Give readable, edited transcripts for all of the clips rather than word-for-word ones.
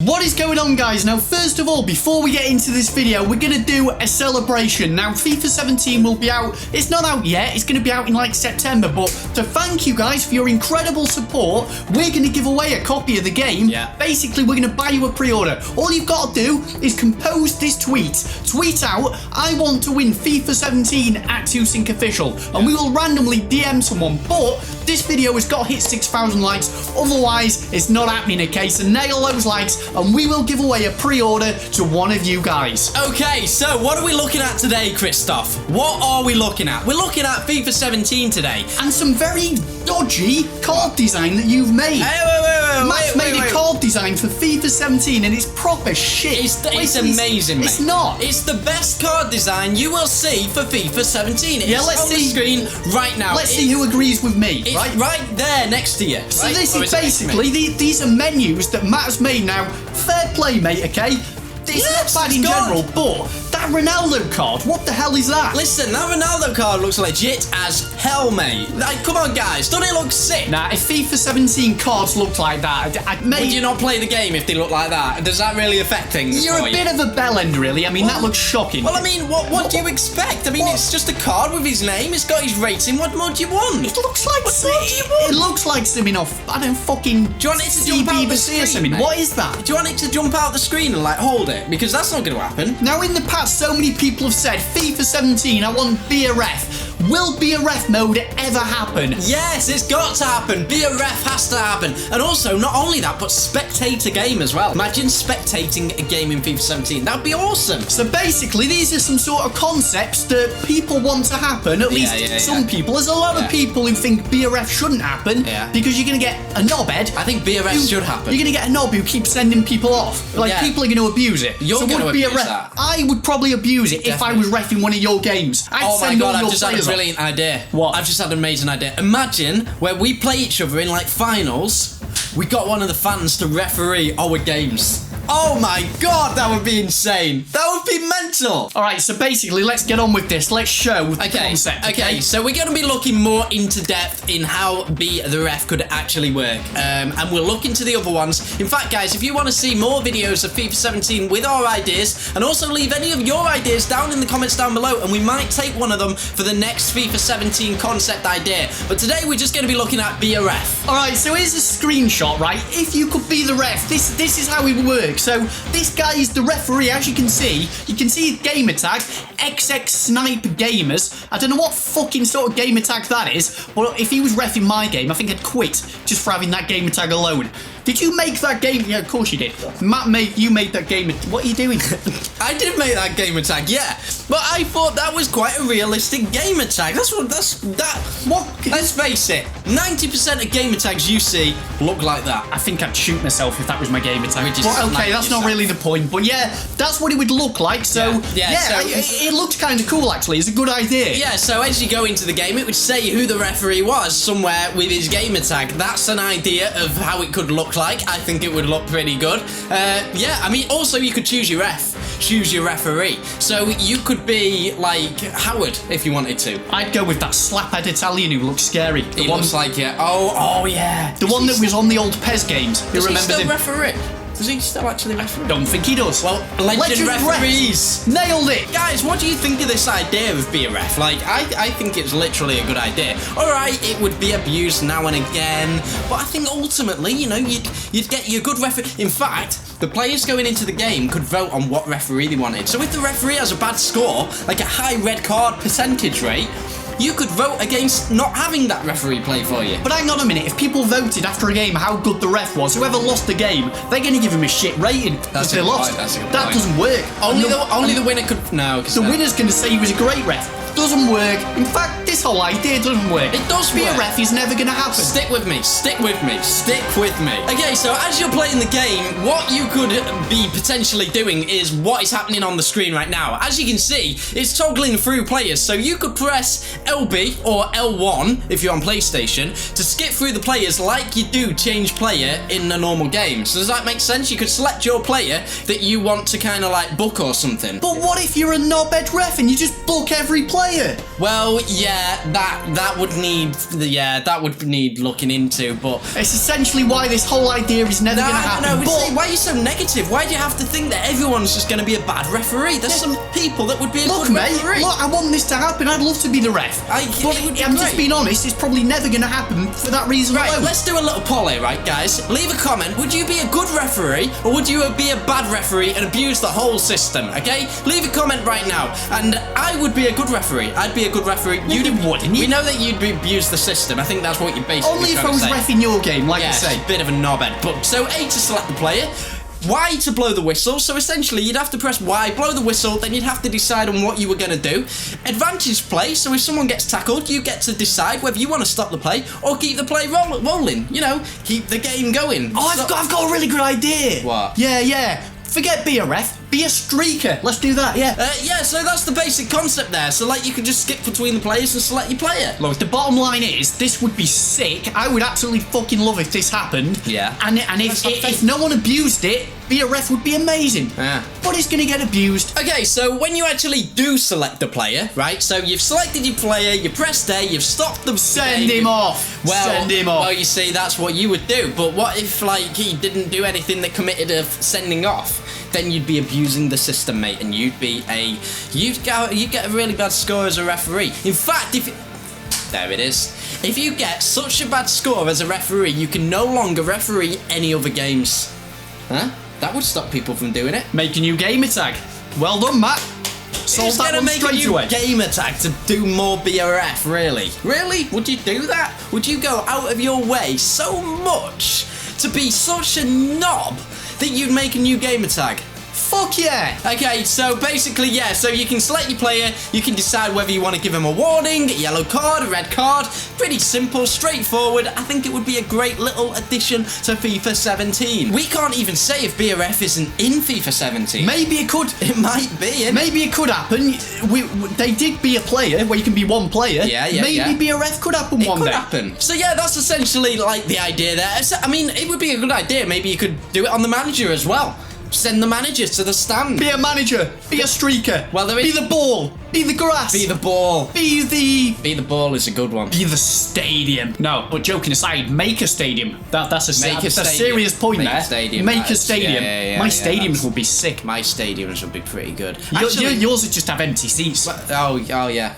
What is going on, guys? Now, first of all, before we get into this video, we're going to do a celebration. Now, FIFA 17 will be out. It's not out yet. It's going to be out in like September. But to thank you guys for your incredible support, we're going to give away a copy of the game. Yeah. Basically, we're going to buy you a pre-order. All you've got to do is compose this tweet. Tweet out, I want to win FIFA 17 at 2syncofficial. And we will randomly DM someone. But this video has got to hit 6,000 likes. Otherwise, it's not happening, okay? So nail those likes and we will give away a pre-order to one of you guys. Okay, so what are we looking at today, Christoph? What are we looking at? We're looking at FIFA 17 today. And some very dodgy card design that you've made. Matt's made a card design for FIFA 17 and it's proper shit. It's amazing, mate. It's not. It's the best card design you will see for FIFA 17. Yeah, let's on see. The screen right now. Let's see who agrees with me. It's right there next to you. So right? this is basically, these are menus that Matt has made now. Fair play, mate, okay? It's not bad in general, but that Ronaldo card, what the hell is that? Listen, that Ronaldo card looks legit as hell, mate. Like, come on, guys, doesn't it look sick? Nah, if FIFA 17 cards looked like that, would you not play the game if they look like that? Does that really affect things? You're a bit of a bellend, really. I mean, that looks shocking. Well, I mean, what do you expect? I mean, it's just a card with his name. It's got his rating. What more do you want? It looks like what more do you want? It looks like something off, I don't fucking. Do you want it to jump out the screen, or something? mate? What is that? Do you want it to jump out the screen and like hold it? Because that's not going to happen. Now, in the past, so many people have said FIFA 17. I want BRF. Will BRF mode ever happen? Yes, it's got to happen. BRF has to happen. And also, not only that, but spectator game as well. Imagine spectating a game in FIFA 17. That would be awesome. So basically, these are some sort of concepts that people want to happen. At least some people. There's a lot of people who think BRF shouldn't happen because you're going to get a knobhead. I think BRF should happen. You're going to get a knob who keeps sending people off. Like, people are going to abuse it. You're going to abuse that. I would probably abuse it if I was reffing one of your games. I'd oh my send god, all I've your just had a players brilliant idea. What? I've just had an amazing idea. Imagine where we play each other in like finals, we got one of the fans to referee our games. Oh my god, that would be insane. That would be mental. Alright, so basically, let's get on with this. Let's show the concept. Okay, so we're going to be looking more into depth in how Be the Ref could actually work. And we'll look into the other ones. In fact, guys, if you want to see more videos of FIFA 17 with our ideas, and also leave any of your ideas down in the comments down below, and we might take one of them for the next FIFA 17 concept idea. But today, we're just going to be looking at Be a Ref. Alright, so here's a screenshot, right? If you could be the ref, this is how it would work. So this guy is the referee, as you can see gamer tag, XX Sniper Gamers. I don't know what fucking sort of gamer tag that is, but if he was reffing my game, I think I'd quit just for having that gamer tag alone. Did you make that game? Yeah, of course you did. Matt, you made that game. What are you doing? I did make that gamer tag, yeah. But I thought that was quite a realistic gamer tag. Let's face it, 90% of gamer tags you see look like that. I think I'd shoot myself if that was my gamer tag. But okay, that's not really the point. But yeah, that's what it would look like. So it looks kind of cool, actually. It's a good idea. Yeah, so as you go into the game, it would say who the referee was somewhere with his gamer tag. That's an idea of how it could look like. I think it would look pretty good. Yeah, I mean, also you could choose your referee. So you could be like Howard if you wanted to. I'd go with that slaphead Italian who looks scary. He looks like oh yeah. The one that was on the old PES games. You remember him? Referee? Does he still actually referee? Don't think he does. Well, legend referees. Nailed it. Guys, what do you think of this idea of Be a Ref? Like, I think it's literally a good idea. Alright, it would be abused now and again, but I think ultimately, you know, you'd get your good referee. In fact, the players going into the game could vote on what referee they wanted. So if the referee has a bad score, like a high red card percentage rate, you could vote against not having that referee play for you. But hang on a minute, if people voted after a game how good the ref was, whoever lost the game, they're going to give him a shit rating because they lost. That doesn't work. Only the winner could. No, the winner's going to say he was a great ref. Doesn't work. In fact, this whole idea doesn't work. It does Be work. a ref is never going to happen. Stick with me. Stick with me. Stick with me. Okay, so as you're playing the game, what you could be potentially doing is what is happening on the screen right now. As you can see, it's toggling through players. So you could press LB or L1 if you're on PlayStation to skip through the players like you do change player in a normal game. So does that make sense? You could select your player that you want to kind of like book or something. But what if you're a knobhead ref and you just book every player? Well, yeah, Yeah, that would need looking into, but it's essentially why this whole idea is never going to happen. No, why are you so negative? Why do you have to think that everyone's just going to be a bad referee? There's some people that would be a good referee. Look, I want this to happen. I'd love to be the ref. But I'm just being honest, it's probably never going to happen for that reason alone. Right, let's do a little poll here, right, guys? Leave a comment. Would you be a good referee, or would you be a bad referee and abuse the whole system, okay? Leave a comment right now. And I would be a good referee. I'd be a good referee. You wouldn't. We know that you'd abuse the system. I think that's what you're basically only if I trying was to say. reffing your game, like I say. Yeah, a bit of a knobhead. But so A, to select the player. Y, to blow the whistle. So essentially you'd have to press Y, blow the whistle, then you'd have to decide on what you were going to do. Advantage play, so if someone gets tackled, you get to decide whether you want to stop the play or keep the play rolling. You know, keep the game going. Oh, I've got a really good idea. What? Yeah. Forget be a ref, be a streaker. Let's do that, yeah. Yeah, so that's the basic concept there. So, like, you can just skip between the players and select your player. Look, the bottom line is, this would be sick. I would absolutely fucking love if this happened. Yeah. And if no one abused it, be a ref would be amazing. Yeah. But it's going to get abused. Okay, so when you actually do select the player, right? So you've selected your player, you pressed A, you've stopped the Send him off. Send him off. Well, you see, that's what you would do. But what if, like, he didn't do anything that committed of sending off? Then you'd be abusing the system, mate, and you'd get a really bad score as a referee. In fact, there it is. If you get such a bad score as a referee, you can no longer referee any other games. Huh? That would stop people from doing it. Make a new gamer tag. Well done, Matt. Solve that one straight away. Gamer tag to do more BRF, really? Really? Would you do that? Would you go out of your way so much to be such a knob that you'd make a new gamer tag? Fuck yeah! Okay, so basically, yeah, so you can select your player, you can decide whether you want to give him a warning, a yellow card, a red card. Pretty simple, straightforward. I think it would be a great little addition to FIFA 17. We can't even say if BRF isn't in FIFA 17. Maybe it could. It might be. Maybe it could happen. They did be a player where you can be one player. Yeah. Maybe BRF could happen one day. It could happen. So yeah, that's essentially like the idea there. I mean, it would be a good idea. Maybe you could do it on the manager as well. Send the managers to the stand. Be a manager. Be a streaker. Well, there is... Be the ball. Be the grass. Be the ball. Be the ball is a good one. Be the stadium. No, but joking aside, make a stadium. That's a serious point there. Make a stadium. Yeah, My stadiums would be sick. My stadiums would be pretty good. Yours would just have empty seats. Oh yeah.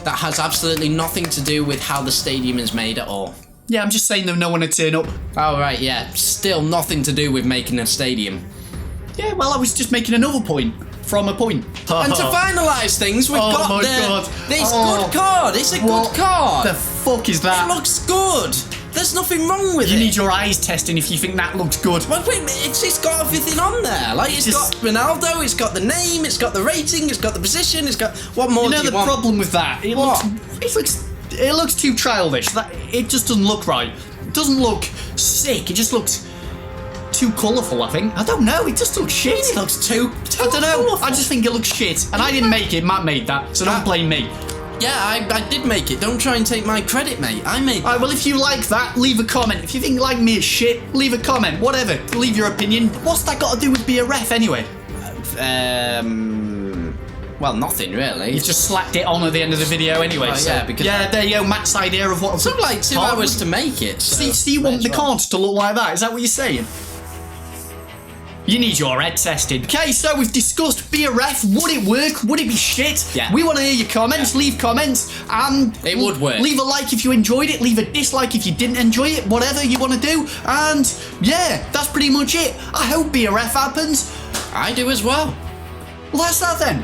That has absolutely nothing to do with how the stadium is made at all. Yeah, I'm just saying that no one would turn up. Oh, right, yeah. Still nothing to do with making a stadium. Yeah, well, I was just making another point from a point. And to finalise things, we've got this good card. It's a good card. The fuck is that? It looks good. There's nothing wrong with it. You need your eyes testing if you think that looks good. Well, wait, it's got everything on there. Like, it's got Ronaldo, it's got the name, it's got the rating, it's got the position, it's got... What more do you want? You know the problem with that? It looks too childish. It just doesn't look right. It doesn't look sick. It just looks too colourful, I think. I don't know. It just looks shit. It looks too I don't know. Colourful. I just think it looks shit. And I didn't make it. Matt made that. So don't blame me. Yeah, I did make it. Don't try and take my credit, mate. I made it. Alright, well, if you like that, leave a comment. If you think like me is shit, leave a comment. Whatever. Leave your opinion. What's that got to do with be a ref, anyway? Well, nothing really. You just slapped it on at the end of the video anyway. Oh, so. yeah, because there you go. Matt's idea of what. It took like 2 hours to make it. So you want the cards to look like that? Is that what you're saying? You need your head tested. Okay, so we've discussed be a ref. Would it work? Would it be shit? Yeah. We want to hear your comments. Yeah. Leave comments. It would work. Leave a like if you enjoyed it. Leave a dislike if you didn't enjoy it. Whatever you want to do. And yeah, that's pretty much it. I hope be a ref happens. I do as well. Well, that's that then.